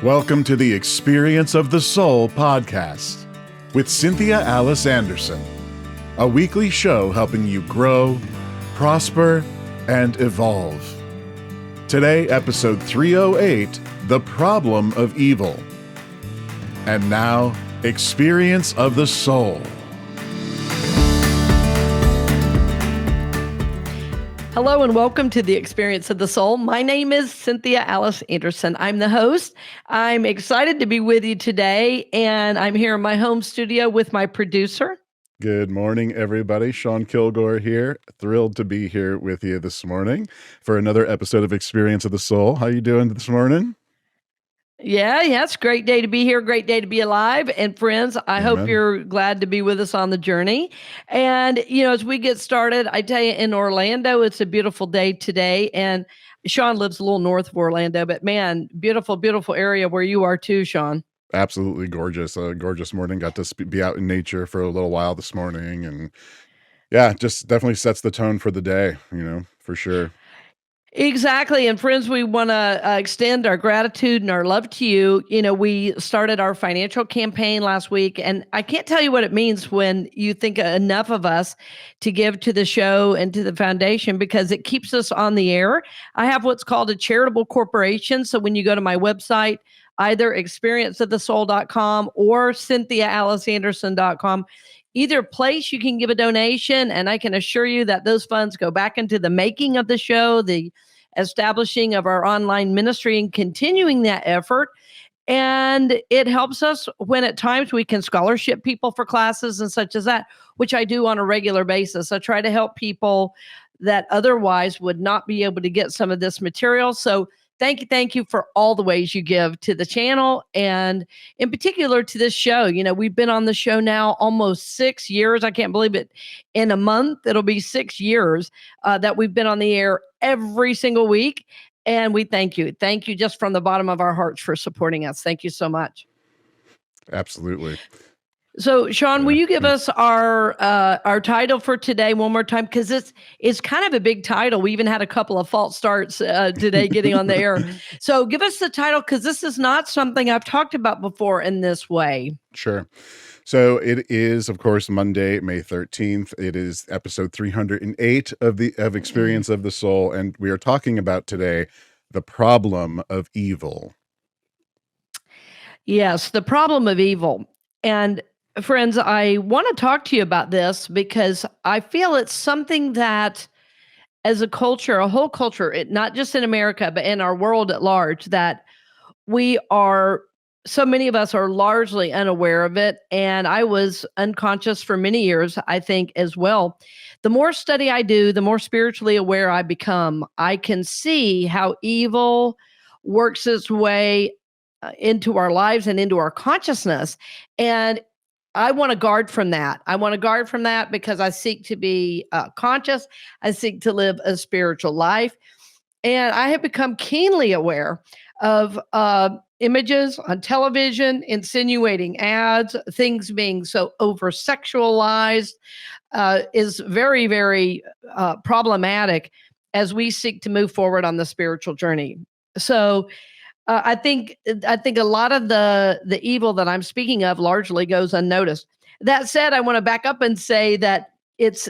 Welcome to the Experience of the Soul podcast with Cynthia Alice Anderson, a weekly show helping you grow, prosper, and evolve. Today, episode 308, The Problem of Evil. And now, Experience of the Soul. Hello and welcome to the Experience of the Soul. My name is Cynthia Alice Anderson. I'm the host. I'm excited to be with you today, and I'm here in my home studio with my producer. Good morning, everybody. Shawn Kilgore here. Thrilled to be here with you this morning for another episode of Experience of the Soul. How you doing this morning? Yeah, it's a great day to be here, great day to be alive. And friends, I hope you're glad to be with us on the journey. And, as we get started, I tell you, in Orlando, it's a beautiful day today. And Shawn lives a little north of Orlando, but man, beautiful, beautiful area where you are too, Shawn. Absolutely gorgeous. A gorgeous morning. Got to be out in nature for a little while this morning. And yeah, just definitely sets the tone for the day, for sure. Exactly. And friends, we want to extend our gratitude and our love to you. We started our financial campaign last week, and I can't tell you what it means when you think enough of us to give to the show and to the foundation, because it keeps us on the air. I have what's called a charitable corporation. So when you go to my website, either experienceofthesoul.com or cynthiaaliceanderson.com, either place you can give a donation, and I can assure you that those funds go back into the making of the show, the establishing of our online ministry and continuing that effort. And it helps us when at times we can scholarship people for classes and such as that, which I do on a regular basis. I try to help people that otherwise would not be able to get some of this material. So thank you for all the ways you give to the channel, and in particular to this show. We've been on the show now almost 6 years. I can't believe it. In a month, it'll be 6 years that we've been on the air every single week. And we thank you. Thank you just from the bottom of our hearts for supporting us. Thank you so much. Absolutely. So, Shawn, will you give us our title for today one more time? Because it's kind of a big title. We even had a couple of false starts today getting on the air. So give us the title, because this is not something I've talked about before in this way. Sure. So it is, of course, Monday, May 13th. It is episode 308 of Experience of the Soul. And we are talking about today the problem of evil. Yes, the problem of evil. And friends, I want to talk to you about this because I feel it's something that as a culture, a whole culture, not just in America, but in our world at large, that so many of us are largely unaware of it. And I was unconscious for many years, I think, as well. The more study I do, the more spiritually aware I become. I can see how evil works its way into our lives and into our consciousness. And I want to guard from that. I want to guard from that because I seek to be conscious. I seek to live a spiritual life. And I have become keenly aware of images on television, insinuating ads, things being so over-sexualized is very, very problematic as we seek to move forward on the spiritual journey. So I think a lot of the evil that I'm speaking of largely goes unnoticed. That said, I want to back up and say that it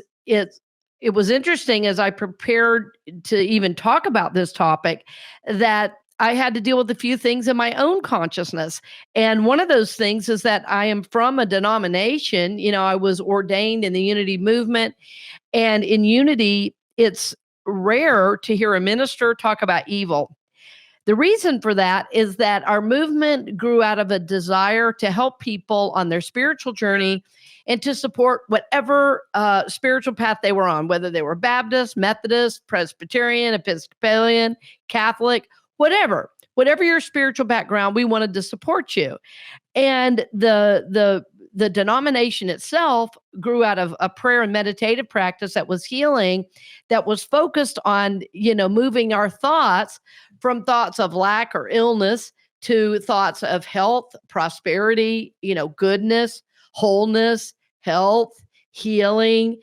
was interesting as I prepared to even talk about this topic that I had to deal with a few things in my own consciousness. And one of those things is that I am from a denomination. I was ordained in the Unity movement, and in Unity, it's rare to hear a minister talk about evil. The reason for that is that our movement grew out of a desire to help people on their spiritual journey and to support whatever spiritual path they were on, whether they were Baptist, Methodist, Presbyterian, Episcopalian, Catholic, whatever your spiritual background, we wanted to support you. And the denomination itself grew out of a prayer and meditative practice that was healing, that was focused on, moving our thoughts from thoughts of lack or illness to thoughts of health, prosperity, goodness, wholeness, health, healing.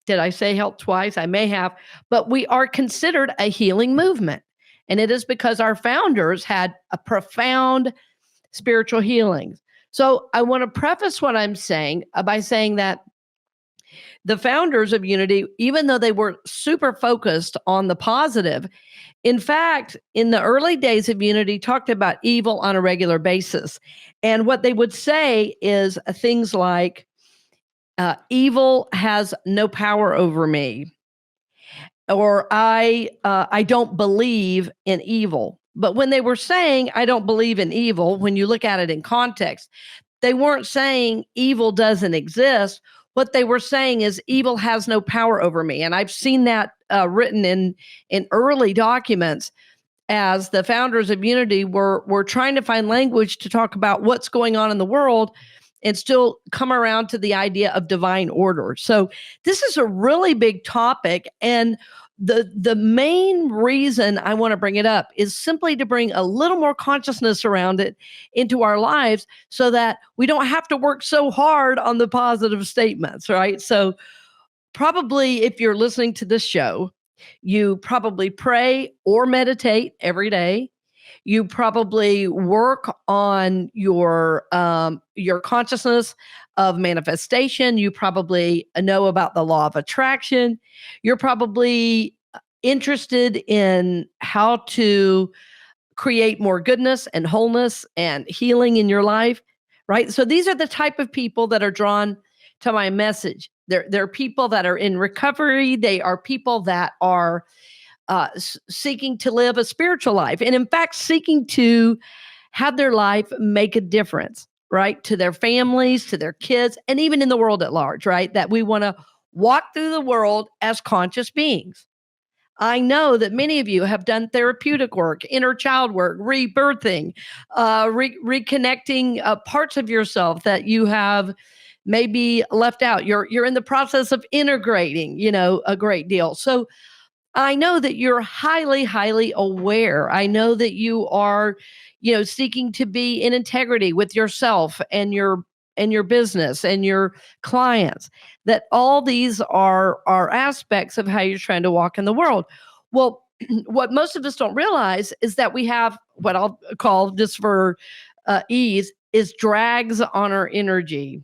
Did I say health twice? I may have, but we are considered a healing movement. And it is because our founders had a profound spiritual healings. So I want to preface what I'm saying by saying that the founders of Unity, even though they were super focused on the positive, in fact, in the early days of Unity, talked about evil on a regular basis. And what they would say is things like, evil has no power over me, or I don't believe in evil. But when they were saying, I don't believe in evil, when you look at it in context, they weren't saying evil doesn't exist. What they were saying is evil has no power over me. And I've seen that written in early documents as the founders of Unity were trying to find language to talk about what's going on in the world and still come around to the idea of divine order. So this is a really big topic. And the main reason I want to bring it up is simply to bring a little more consciousness around it into our lives so that we don't have to work so hard on the positive statements, right? So probably if you're listening to this show, you probably pray or meditate every day. You probably work on your consciousness of manifestation. You probably know about the law of attraction. You're probably interested in how to create more goodness and wholeness and healing in your life, right? So these are the type of people that are drawn to my message. They're people that are in recovery. They are people that are seeking to live a spiritual life, and in fact, seeking to have their life make a difference, right? To their families, to their kids, and even in the world at large, right? That we want to walk through the world as conscious beings. I know that many of you have done therapeutic work, inner child work, rebirthing, reconnecting parts of yourself that you have maybe left out. You're in the process of integrating, a great deal. So I know that you're highly, highly aware. I know that you are, seeking to be in integrity with yourself and your business and your clients. That all these are aspects of how you're trying to walk in the world. Well, what most of us don't realize is that we have what I'll call, just for ease, is drags on our energy.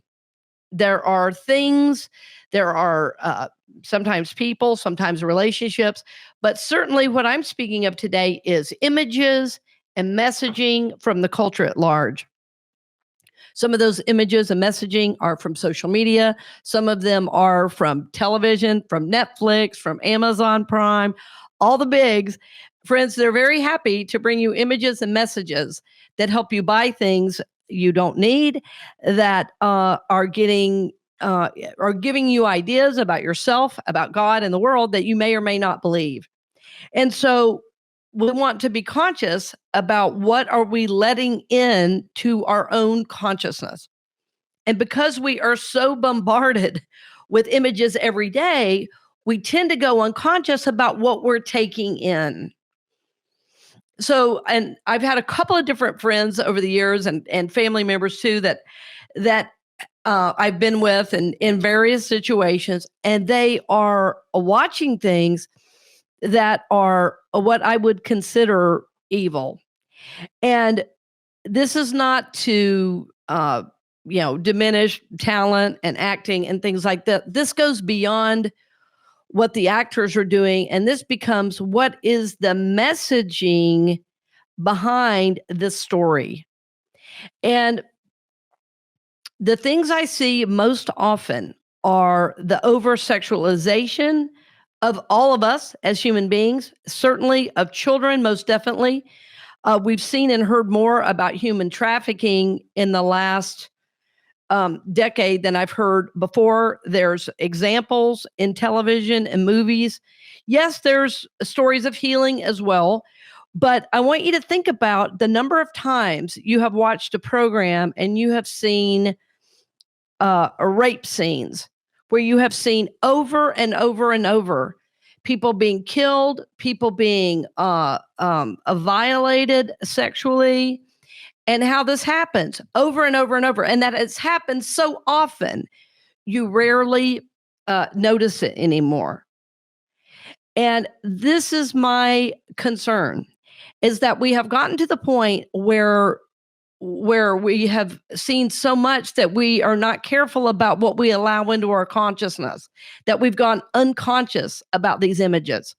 There are things, there are sometimes people, sometimes relationships, but certainly what I'm speaking of today is images and messaging from the culture at large. Some of those images and messaging are from social media. Some of them are from television, from Netflix, from Amazon Prime, all the bigs. Friends, they're very happy to bring you images and messages that help you buy things you don't need, that are giving you ideas about yourself, about God and the world that you may or may not believe. And so we want to be conscious about what are we letting in to our own consciousness. And because we are so bombarded with images every day, we tend to go unconscious about what we're taking in. So, and I've had a couple of different friends over the years and family members too that I've been with in various situations, and they are watching things that are what I would consider evil. And this is not to diminish talent and acting and things like that. This goes beyond what the actors are doing, and this becomes what is the messaging behind the story. And the things I see most often are the over-sexualization of all of us as human beings, certainly of children, most definitely. We've seen and heard more about human trafficking in the last decade than I've heard before. There's examples in television and movies. Yes, there's stories of healing as well. But I want you to think about the number of times you have watched a program and you have seen rape scenes where you have seen over and over and over people being killed, people being violated sexually, and how this happens over and over and over. And that it's happened so often, you rarely notice it anymore. And this is my concern, is that we have gotten to the point where where we have seen so much that we are not careful about what we allow into our consciousness, that we've gone unconscious about these images.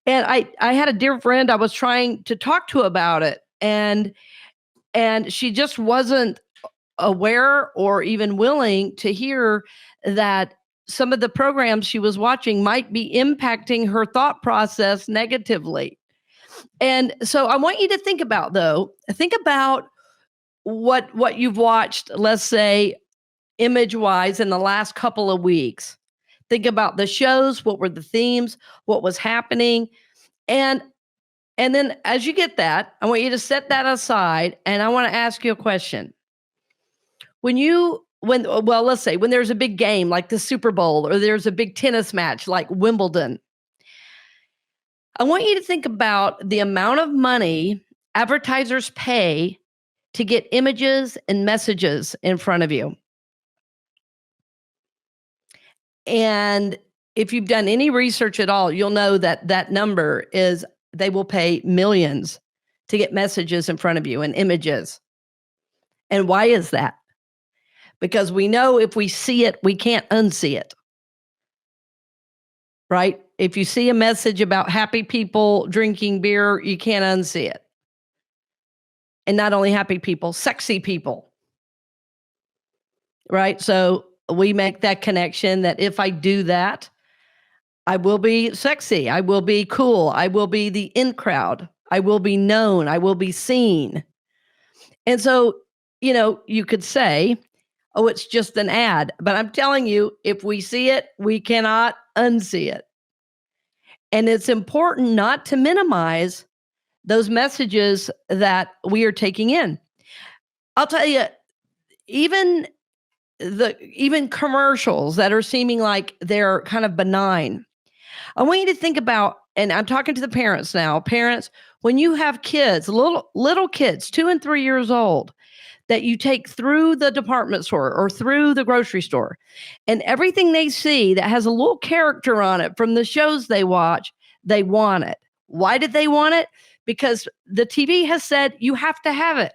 And I had a dear friend I was trying to talk to about it, and she just wasn't aware or even willing to hear that some of the programs she was watching might be impacting her thought process negatively. And so I want you to think about what you've watched, let's say, image wise in the last couple of weeks. Think about the shows, what were the themes, what was happening. And then as you get that, I want you to set that aside, and I want to ask you a question. Let's say when there's a big game like the Super Bowl, or there's a big tennis match like Wimbledon, I want you to think about the amount of money advertisers pay to get images and messages in front of you. And if you've done any research at all, you'll know that that number is, they will pay millions to get messages in front of you and images. And why is that? Because we know if we see it, we can't unsee it. Right? If you see a message about happy people drinking beer, you can't unsee it. And not only happy people, sexy people. Right? So we make that connection that if I do that, I will be sexy, I will be cool, I will be the in crowd, I will be known, I will be seen. And so, you could say, oh, it's just an ad. But I'm telling you, if we see it, we cannot unsee it. And it's important not to minimize those messages that we are taking in. I'll tell you, even commercials that are seeming like they're kind of benign. I want you to think about, and I'm talking to the parents now, parents, when you have kids, little kids, 2 and 3 years old, that you take through the department store or through the grocery store, and everything they see that has a little character on it from the shows they watch, they want it. Why did they want it? Because the TV has said you have to have it.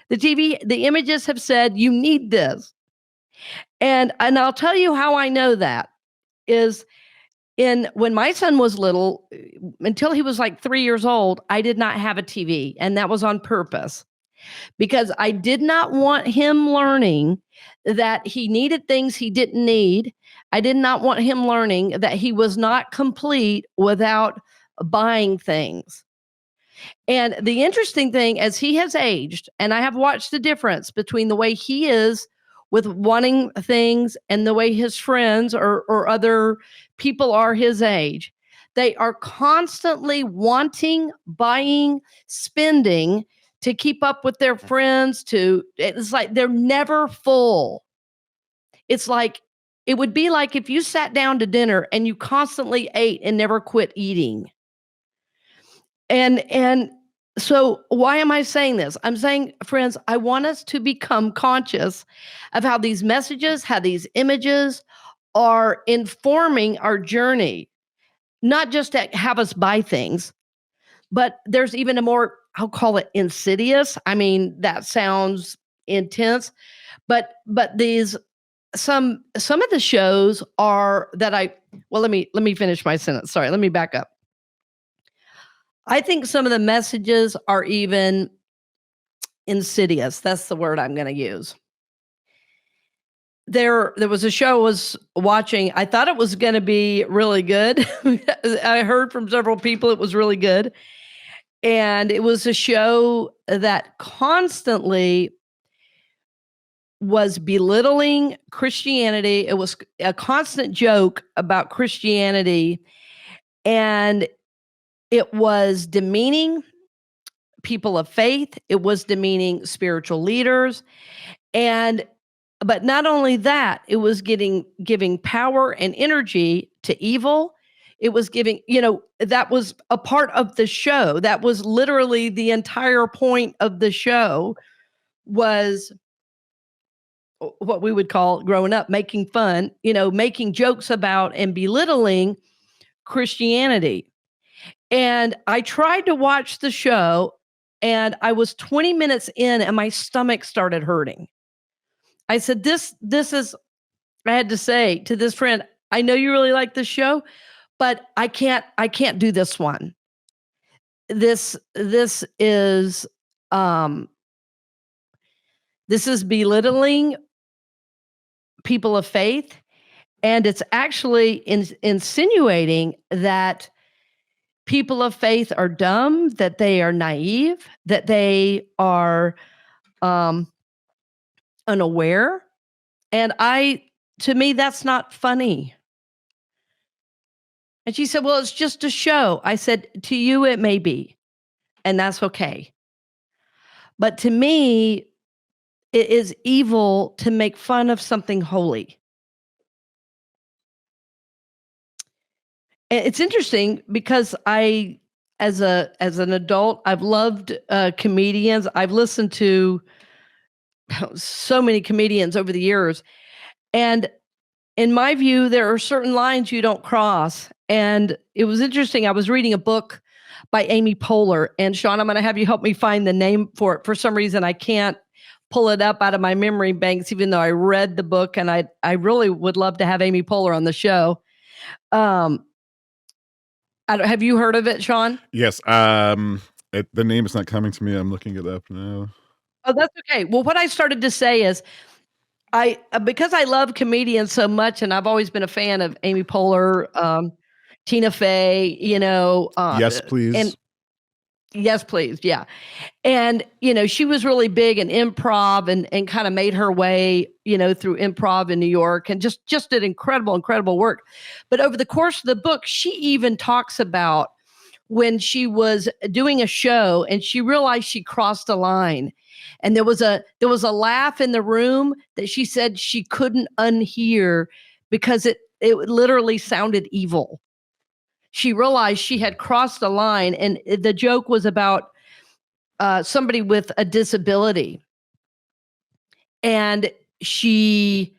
The images have said you need this. And I'll tell you how I know that is when my son was little, until he was like 3 years old, I did not have a TV, and that was on purpose. Because I did not want him learning that he needed things he didn't need. I did not want him learning that he was not complete without buying things. And the interesting thing, as he has aged, and I have watched the difference between the way he is with wanting things and the way his friends or other people are his age, they are constantly wanting, buying, spending to keep up with their friends. It's like they're never full. It's like, it would be like if you sat down to dinner and you constantly ate and never quit eating. And so why am I saying this? I'm saying, friends, I want us to become conscious of how these messages, how these images are informing our journey, not just to have us buy things, but there's even a more, I'll call it insidious. I mean, that sounds intense, but these some of the shows are that let me finish my sentence. Sorry, let me back up. I think some of the messages are even insidious. That's the word I'm going to use. There was a show I was watching. I thought it was going to be really good. I heard from several people it was really good. And it was a show that constantly was belittling Christianity. It was a constant joke about Christianity. And it was demeaning people of faith. It was demeaning spiritual leaders. But not only that, it was giving power and energy to evil. It was giving, that was a part of the show. That was literally the entire point of the show, was what we would call growing up, making fun, making jokes about and belittling Christianity. And I tried to watch the show, And I was 20 minutes in and my stomach started hurting. I said, this is, I had to say to this friend, I know you really like this show, but I can't do this one. This is belittling people of faith, and it's actually insinuating that people of faith are dumb, that they are naive, that they are unaware. And to me, that's not funny. And she said, well, it's just a show. I said, to you, it may be, and that's okay. But to me, it is evil to make fun of something holy. And it's interesting because as an adult, I've loved comedians. I've listened to so many comedians over the years. And in my view, there are certain lines you don't cross. And it was interesting. I was reading a book by Amy Poehler. And Shawn, I'm going to have you help me find the name for it. For some reason, I can't pull it up out of my memory banks, even though I read the book. And I really would love to have Amy Poehler on the show. Have you heard of it, Shawn? Yes. The name is not coming to me. I'm looking it up now. Oh, that's okay. Well, what I started to say is, because I love comedians so much, and I've always been a fan of Amy Poehler, Tina Fey, Yes, please. And Yes, please. Yeah. And, she was really big in improv and kind of made her way, through improv in New York, and just did incredible work. But over the course of the book, she even talks about when she was doing a show and she realized she crossed a line. And there was a laugh in the room that she said she couldn't unhear because it literally sounded evil. She realized she had crossed a line, and the joke was about somebody with a disability. And she,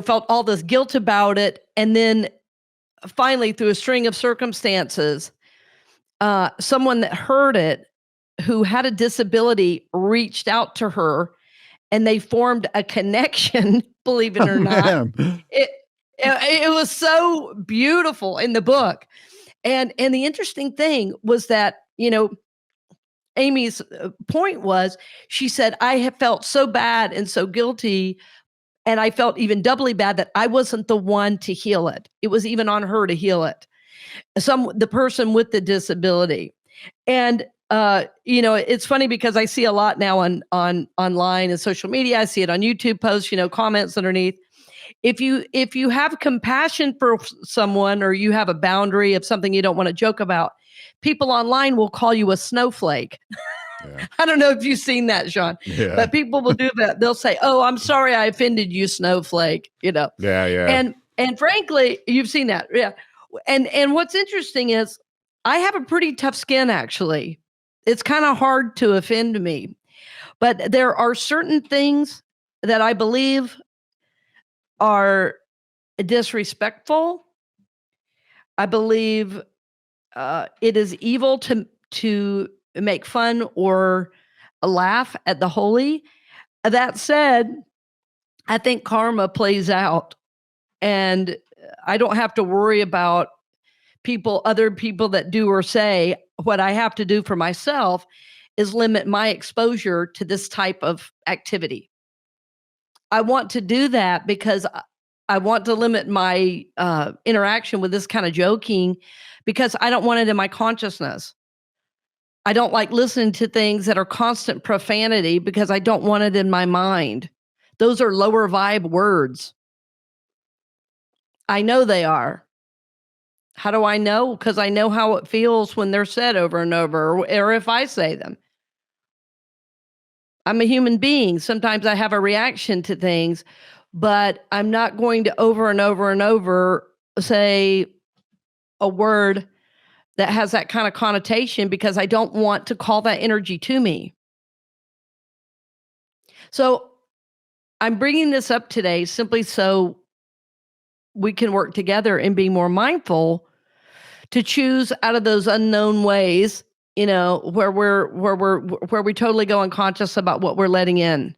felt all this guilt about it. And then finally, through a string of circumstances, someone that heard it, who had a disability, reached out to her, and they formed a connection, believe it or not. It was so beautiful in the book. And the interesting thing was that, Amy's point was, she said, I have felt so bad and so guilty, and I felt even doubly bad that I wasn't the one to heal it. It was even on her to heal it. The person with the disability. And it's funny because I see a lot now on online and social media. I see it on YouTube posts, comments underneath. If you have compassion for someone, or you have a boundary of something you don't want to joke about, people online will call you a snowflake. Yeah. I don't know if you've seen that, Shawn, but people will do that. They'll say, "Oh, I'm sorry I offended you, snowflake." Yeah. And frankly, you've seen that. Yeah. And what's interesting is I have a pretty tough skin, actually. It's kind of hard to offend me, but there are certain things that I believe are disrespectful. I believe it is evil to make fun or laugh at the holy. That said, I think karma plays out, and I don't have to worry about other people that do or say. What I have to do for myself is limit my exposure to this type of activity. I want to do that because I want to limit my interaction with this kind of joking, because I don't want it in my consciousness. I don't like listening to things that are constant profanity because I don't want it in my mind. Those are lower vibe words. I know they are. How do I know? Because I know how it feels when they're said over and over, or if I say them. I'm a human being. Sometimes I have a reaction to things, but I'm not going to over and over and over say a word that has that kind of connotation, because I don't want to call that energy to me. So I'm bringing this up today simply so we can work together and be more mindful to choose out of those unknown ways where we totally go unconscious about what we're letting in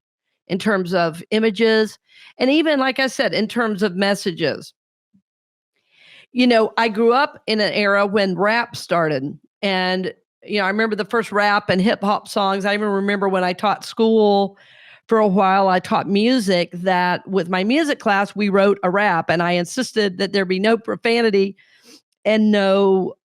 terms of images, and even, like I said, in terms of messages. I grew up in an era when rap started, and I remember the first rap and hip hop songs. I even remember when I taught school for a while, I taught music, that with my music class, we wrote a rap, and I insisted that there be no profanity and no,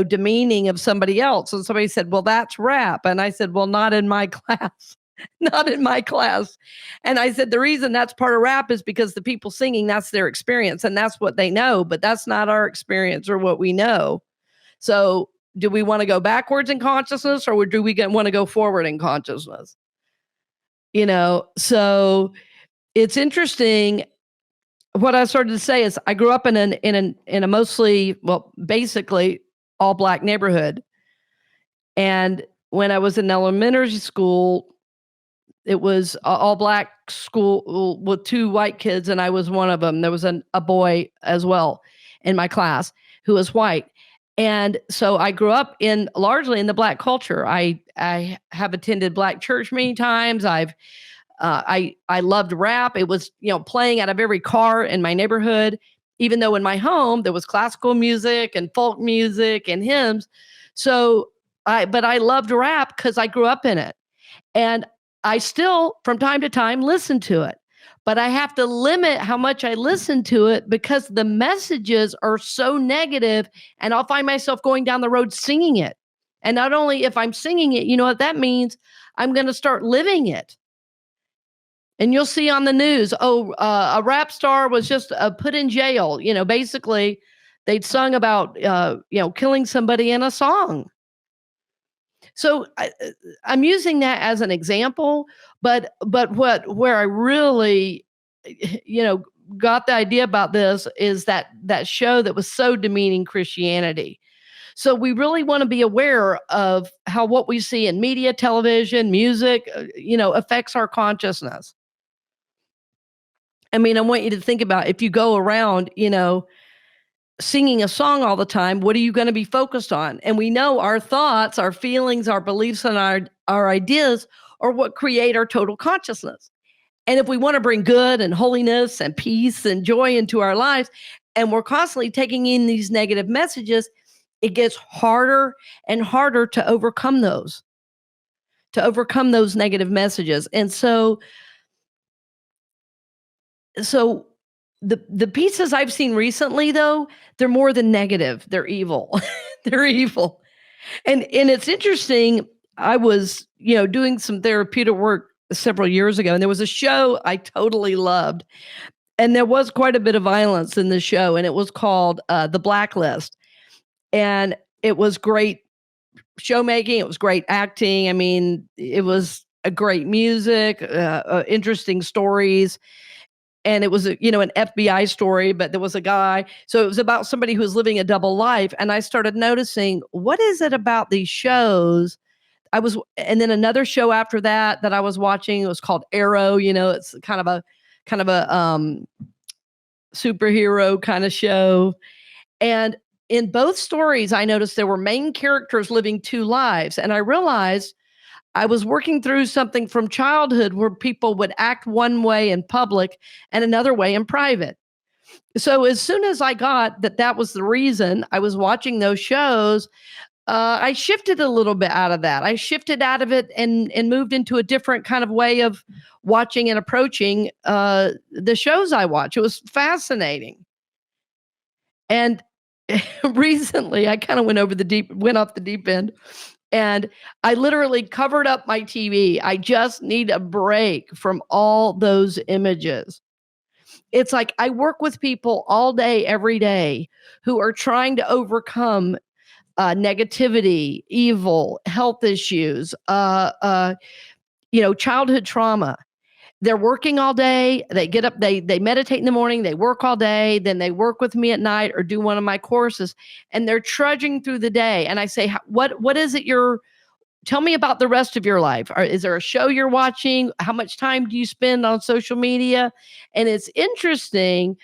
demeaning of somebody else. And somebody said, well, that's rap. And I said, well, not in my class. Not in my class. And I said, the reason that's part of rap is because the people singing, that's their experience and that's what they know, but that's not our experience or what we know. So do we want to go backwards in consciousness, or do we want to go forward in consciousness? So it's interesting. What I started to say is I grew up in a mostly, well, basically all Black neighborhood. And when I was in elementary school, it was all Black school with 2 white kids, and I was one of them. There was a boy as well in my class who was white. And so I grew up largely in the Black culture. I have attended Black church many times. I loved rap. It was, playing out of every car in my neighborhood, even though in my home there was classical music and folk music and hymns. But I loved rap because I grew up in it. And I still, from time to time, listen to it. But I have to limit how much I listen to it because the messages are so negative, and I'll find myself going down the road singing it. And not only if I'm singing it, you know what that means? I'm going to start living it. And you'll see on the news, a rap star was just put in jail. Basically, they'd sung about, killing somebody in a song. So I'm using that as an example, but where I really, got the idea about this is that show that was so demeaning Christianity. So we really want to be aware of how what we see in media, television, music, affects our consciousness. I mean, I want you to think about, if you go around, singing a song all the time, what are you going to be focused on? And we know our thoughts, our feelings, our beliefs, and our ideas are what create our total consciousness. And if we want to bring good and holiness and peace and joy into our lives, and we're constantly taking in these negative messages, it gets harder and harder to overcome those negative messages. And so the pieces I've seen recently, though, they're more than negative. They're evil. They're evil. And it's interesting. I was, doing some therapeutic work several years ago, and there was a show I totally loved. And there was quite a bit of violence in the show, and it was called The Blacklist. And it was great showmaking. It was great acting. I mean, it was a great music, interesting stories. And it was, an FBI story, but there was a guy. So it was about somebody who was living a double life. And I started noticing, what is it about these shows? And then another show after that I was watching, it was called Arrow. It's kind of a superhero kind of show. And in both stories, I noticed there were main characters living 2 lives. And I realized I was working through something from childhood where people would act one way in public and another way in private. So as soon as I got that was the reason I was watching those shows, I shifted a little bit out of that. I shifted out of it and moved into a different kind of way of watching and approaching the shows I watch. It was fascinating. And recently I kind of went off the deep end. And I literally covered up my TV. I just need a break from all those images. It's like I work with people all day, every day, who are trying to overcome negativity, evil, health issues, childhood trauma. They're working all day. They get up, they meditate in the morning, they work all day, then they work with me at night or do one of my courses, and they're trudging through the day. And I say, what is it tell me about the rest of your life. Is there a show you're watching? How much time do you spend on social media? And it's interesting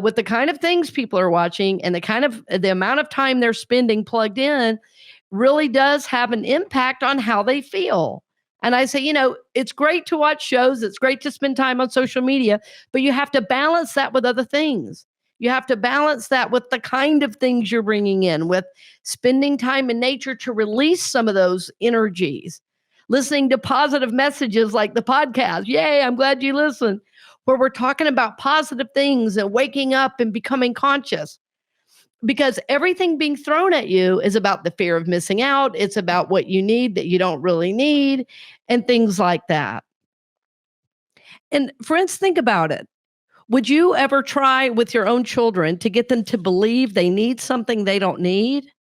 with the kind of things people are watching and the amount of time they're spending plugged in. really does have an impact on how they feel. And I say, it's great to watch shows, it's great to spend time on social media, but you have to balance that with other things. You have to balance that with the kind of things you're bringing in, with spending time in nature to release some of those energies, listening to positive messages like the podcast. Yay, I'm glad you listened, where we're talking about positive things and waking up and becoming conscious. Because everything being thrown at you is about the fear of missing out. It's about what you need that you don't really need and things like that. And friends, think about it. Would you ever try with your own children to get them to believe they need something they don't need?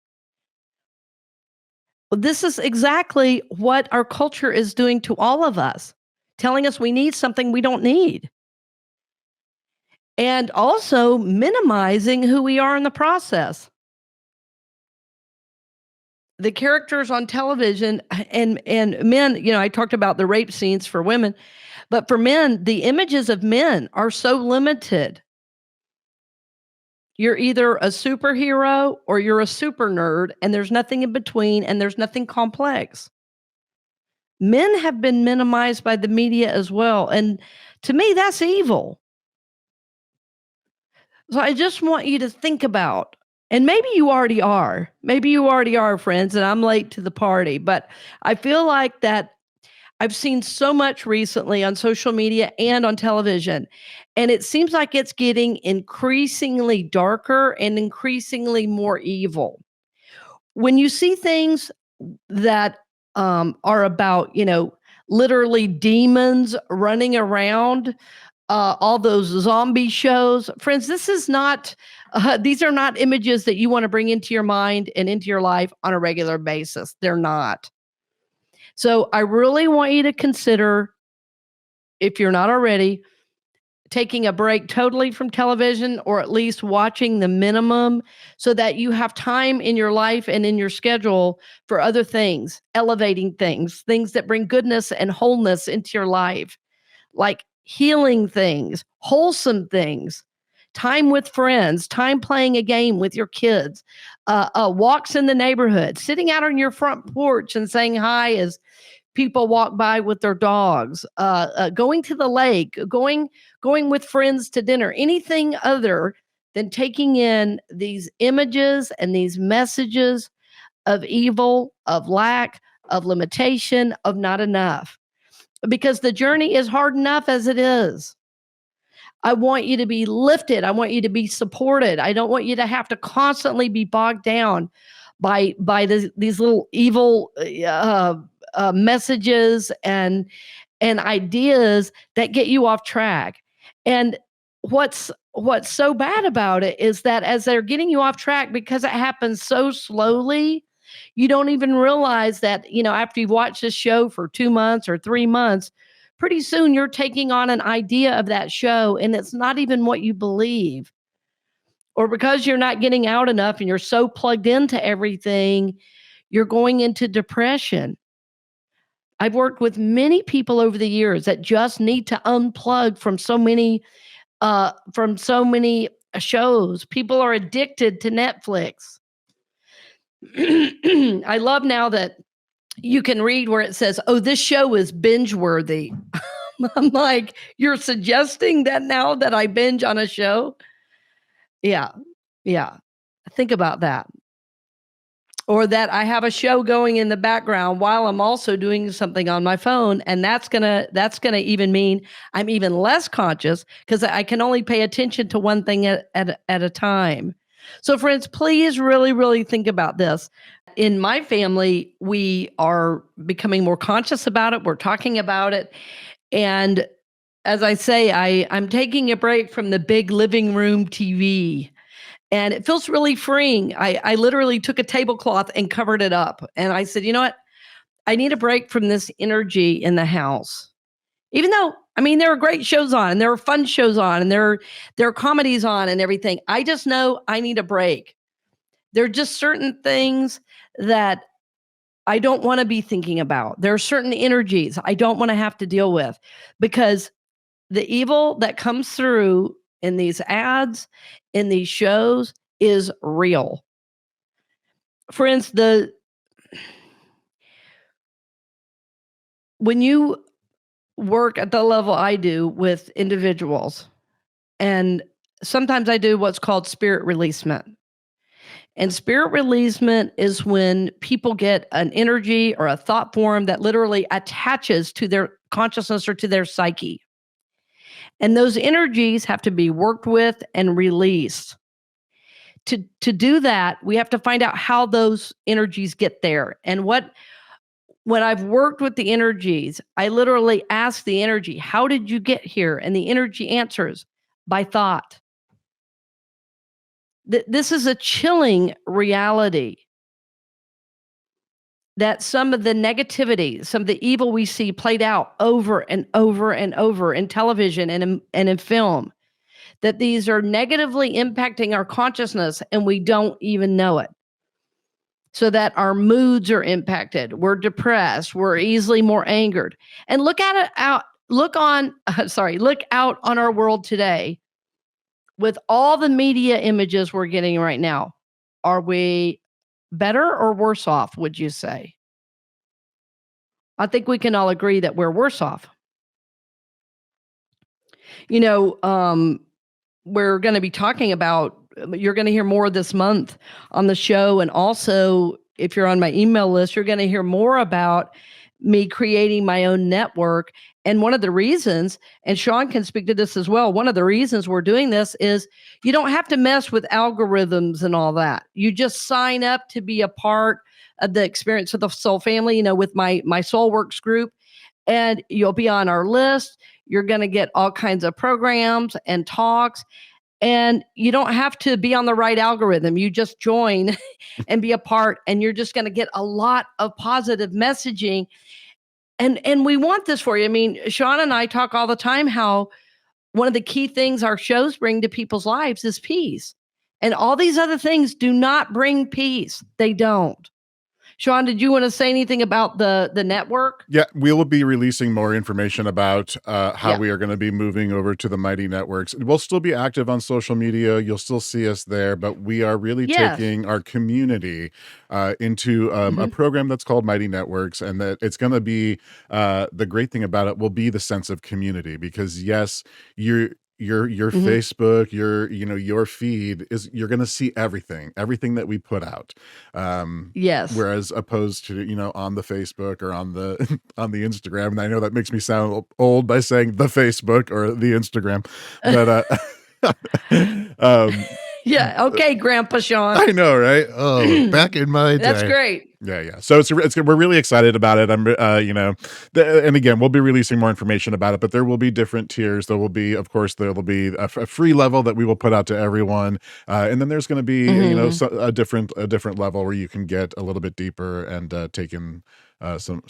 Well, this is exactly what our culture is doing to all of us, telling us we need something we don't need. And also minimizing who we are in the process. The characters on television and men, I talked about the rape scenes for women, but for men, the images of men are so limited. You're either a superhero or you're a super nerd, and there's nothing in between, and there's nothing complex. Men have been minimized by the media as well, and to me, that's evil. So I just want you to think about, and maybe you already are, friends, and I'm late to the party, but I feel like that I've seen so much recently on social media and on television, and it seems like it's getting increasingly darker and increasingly more evil. When you see things that are about, literally demons running around, all those zombie shows, friends, these are not images that you want to bring into your mind and into your life on a regular basis. They're not. So I really want you to consider, if you're not already, taking a break totally from television, or at least watching the minimum, so that you have time in your life and in your schedule for other things, elevating things that bring goodness and wholeness into your life, like healing things, wholesome things, time with friends, time playing a game with your kids, walks in the neighborhood, sitting out on your front porch and saying hi as people walk by with their dogs, going to the lake, going with friends to dinner, anything other than taking in these images and these messages of evil, of lack, of limitation, of not enough. Because the journey is hard enough as it is. I want you to be lifted. I want you to be supported. I don't want you to have to constantly be bogged down by these little evil messages and ideas that get you off track. And what's so bad about it is that as they're getting you off track, because it happens so slowly, you don't even realize that, after you've watched this show for 2 months or 3 months, pretty soon you're taking on an idea of that show and it's not even what you believe. Or because you're not getting out enough and you're so plugged into everything, you're going into depression. I've worked with many people over the years that just need to unplug from so many shows. People are addicted to Netflix. I love now that you can read where it says, "Oh, this show is binge worthy." I'm like, you're suggesting that now that I binge on a show? Yeah. Think about that. Or that I have a show going in the background while I'm also doing something on my phone, and that's gonna even mean I'm even less conscious because I can only pay attention to one thing at a time. So friends, please really, really think about this. In my family, we are becoming more conscious about it. We're talking about it. And as I say, I'm taking a break from the big living room TV. And it feels really freeing. I literally took a tablecloth and covered it up. And I said, you know what? I need a break from this energy in the house. Even though, there are great shows on, and there are fun shows on, and there are comedies on and everything. I just know I need a break. There are just certain things that I don't want to be thinking about. There are certain energies I don't want to have to deal with, because the evil that comes through in these ads, in these shows, is real. Friends, the when you work at the level I do with individuals, and sometimes I do what's called spirit releasement. And spirit releasement is when people get an energy or a thought form that literally attaches to their consciousness or to their psyche. And those energies have to be worked with and released. To do that, we have to find out how those energies get there. And when I've worked with the energies, I literally ask the energy, how did you get here? And the energy answers, by thought. This is a chilling reality that some of the negativity, some of the evil we see played out over and over and over in television and in film, that these are negatively impacting our consciousness and we don't even know it. So that our moods are impacted, we're depressed, we're easily more angered. And look out on our world today with all the media images we're getting right now. Are we better or worse off, would you say? I think we can all agree that we're worse off. We're going to be talking about, you're going to hear more this month on the show. And also, if you're on my email list, you're going to hear more about me creating my own network. And one of the reasons, and Shawn can speak to this as well, one of the reasons we're doing this is you don't have to mess with algorithms and all that. You just sign up to be a part of the Experience of the Soul family, with my Soul Works group, and you'll be on our list. You're going to get all kinds of programs and talks, and you don't have to be on the right algorithm. You just join and be a part, and you're just going to get a lot of positive messaging. And we want this for you. I mean, Shawn and I talk all the time how one of the key things our shows bring to people's lives is peace. And all these other things do not bring peace. They don't. Shawn, did you want to say anything about the network? Yeah, we will be releasing more information about how we are going to be moving over to the Mighty Networks. We'll still be active on social media. You'll still see us there, but we are really taking our community into a program that's called Mighty Networks, and that it's going to be, the great thing about it will be the sense of community, because yes, your Facebook, your feed you're going to see everything that we put out. Yes. Whereas opposed to, on the Facebook or on the Instagram, and I know that makes me sound old by saying the Facebook or the Instagram, but yeah. Okay, Grandpa Shawn. I know, right? Oh, back in my day. That's great. Yeah. So we're really excited about it. And again, we'll be releasing more information about it, but there will be different tiers. There will be a free level that we will put out to everyone. And then there's going to be, a different level where you can get a little bit deeper and take in some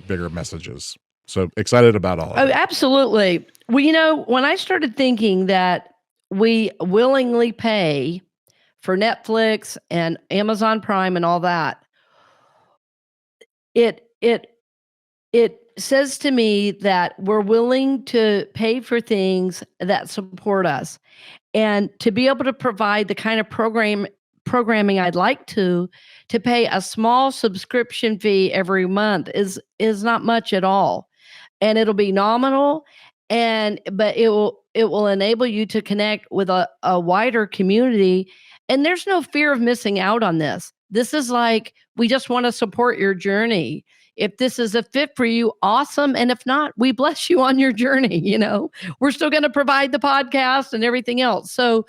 bigger messages. So excited about all of it. Absolutely. Well, when I started thinking that we willingly pay for Netflix and Amazon Prime and all that, it says to me that we're willing to pay for things that support us, and to be able to provide the kind of programming I'd like to pay a small subscription fee every month is not much at all, and it'll be nominal, but it will enable you to connect with a wider community, and there's no fear of missing out on this. This is like, we just want to support your journey. If this is a fit for you, awesome. And if not, we bless you on your journey. We're still going to provide the podcast and everything else. So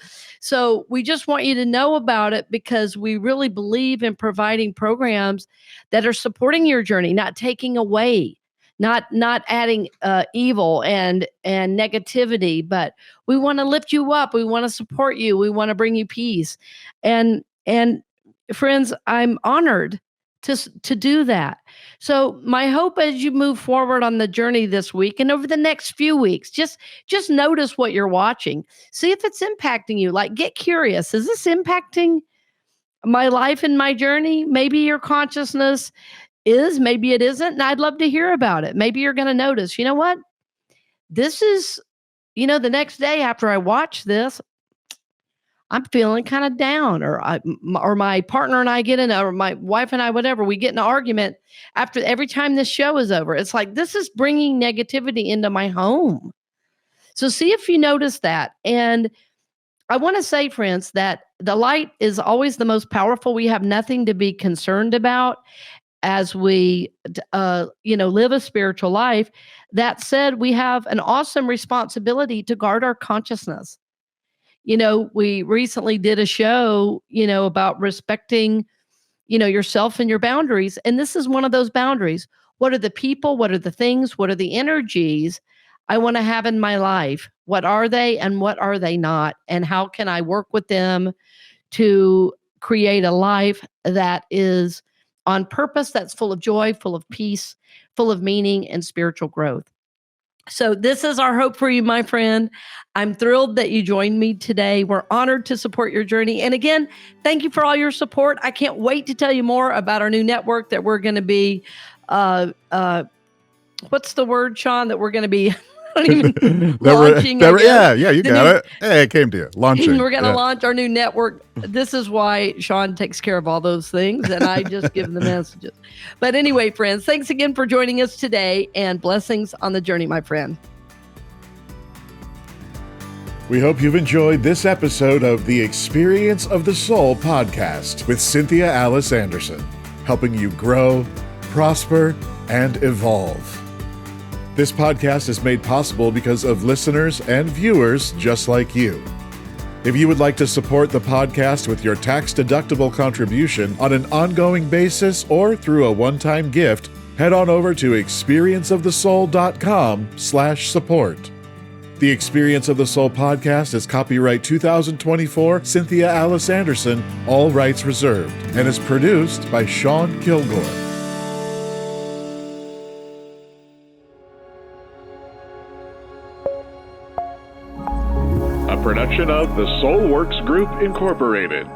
we just want you to know about it, because we really believe in providing programs that are supporting your journey, not taking away, not adding evil and negativity, but we want to lift you up. We want to support you. We want to bring you peace. And friends, I'm honored to do that. So my hope as you move forward on the journey this week and over the next few weeks, just notice what you're watching. See if it's impacting you. Like, get curious. Is this impacting my life and my journey? Maybe your consciousness is, maybe it isn't. And I'd love to hear about it. Maybe you're going to notice, you know what? This is, the next day after I watch this, I'm feeling kind of down, or my partner and I or my wife and I, whatever, we get in an argument after every time this show is over. It's like, this is bringing negativity into my home. So see if you notice that. And I want to say, friends, that the light is always the most powerful. We have nothing to be concerned about as we, live a spiritual life. That said, we have an awesome responsibility to guard our consciousness. We recently did a show, about respecting, yourself and your boundaries. And this is one of those boundaries. What are the people? What are the things? What are the energies I want to have in my life? What are they and what are they not? And how can I work with them to create a life that is on purpose, that's full of joy, full of peace, full of meaning and spiritual growth? So this is our hope for you, my friend. I'm thrilled that you joined me today. We're honored to support your journey. And again, thank you for all your support. I can't wait to tell you more about our new network that we're going to be, what's the word, Shawn, that we're going to be launching? You got it. Hey, it came to you. Launching. We're going to launch our new network. This is why Shawn takes care of all those things, and I just give the messages. But anyway, friends, thanks again for joining us today, and blessings on the journey, my friend. We hope you've enjoyed this episode of the Experience of the Soul podcast with Cynthia Alice Anderson, helping you grow, prosper, and evolve. This podcast is made possible because of listeners and viewers just like you. If you would like to support the podcast with your tax-deductible contribution on an ongoing basis or through a one-time gift, head on over to experienceofthesoul.com/support. The Experience of the Soul podcast is copyright 2024 Cynthia Alice Anderson, all rights reserved, and is produced by Shawn Kilgore. A production of the Soul Works Group, Incorporated.